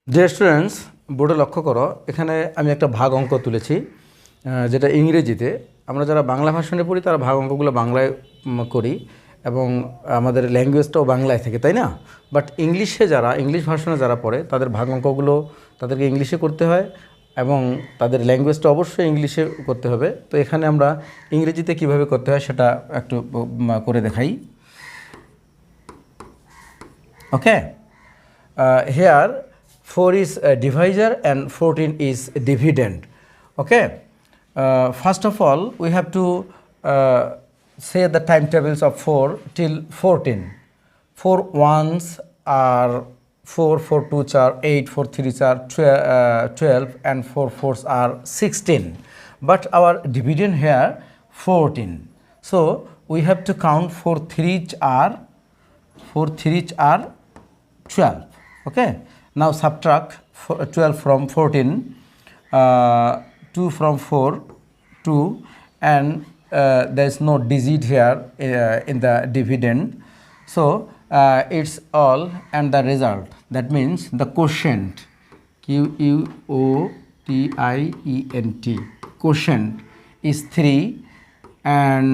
Dear students, বোর্ডে লক্ষ্য করো, এখানে আমি একটা ভাগ অঙ্ক তুলেছি যেটা ইংরেজিতে। আমরা যারা বাংলা ভার্সনে পড়ি তারা ভাগ অঙ্কগুলো বাংলায় করি এবং আমাদের ল্যাঙ্গুয়েজটাও বাংলায় থাকে, তাই না? বাট ইংলিশে যারা ইংলিশ ভার্সনে যারা পড়ে তাদের ভাগ অঙ্কগুলো তাদেরকে ইংলিশে করতে হয় এবং তাদের ল্যাঙ্গুয়েজটা অবশ্যই ইংলিশে করতে হবে। তো এখানে আমরা ইংরেজিতে কিভাবে করতে হয় সেটা একটু করে দেখাই। ওকে, here 4 is a divisor and 14 is a dividend. Okay, first of all we have to say the timetables of 4 till 14. 4 ones are 4, 4 twos are 8, 4 threes are 12 and 4 fours are 16, but our dividend here 14. So we have to count 4 threes are 12. Okay, now subtract 12 from 14, 2 from 4, 2, and there is no digit here in the dividend, so it's all and the result, that means the quotient, QUOTIENT, quotient is 3, and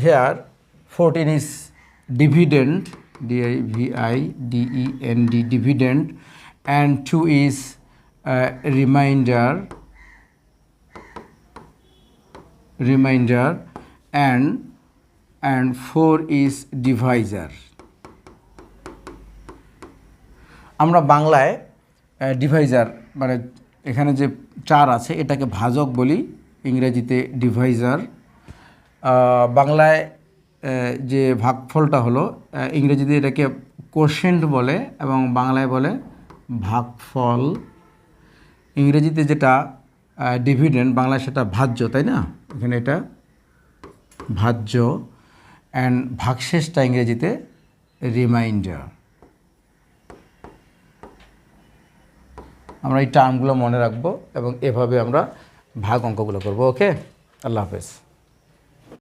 here 14 is dividend, DIVIDEND, dividend, and 2 is remainder, and 4 is divisor. আমরা বাংলায় Deviser মানে এখানে যে 4 আছে এটাকে ভাজক বলি, ইংরেজিতে ডিভাইজার। বাংলায় যে ভাগফলটা হলো, ইংরেজিতে এটাকে কোশেন্ট বলে এবং বাংলায় বলে ভাগফল। ইংরেজিতে যেটা ডিভিডেন্ড, বাংলায় সেটা ভাজ্য, তাই না? এখানে এটা ভাজ্য, অ্যান্ড ভাগশেষটা ইংরেজিতে রিমাইন্ডার। আমরা এই টার্মগুলো মনে রাখবো এবং এভাবে আমরা ভাগ অঙ্কগুলো করবো। ওকে, আল্লাহ হাফেজ।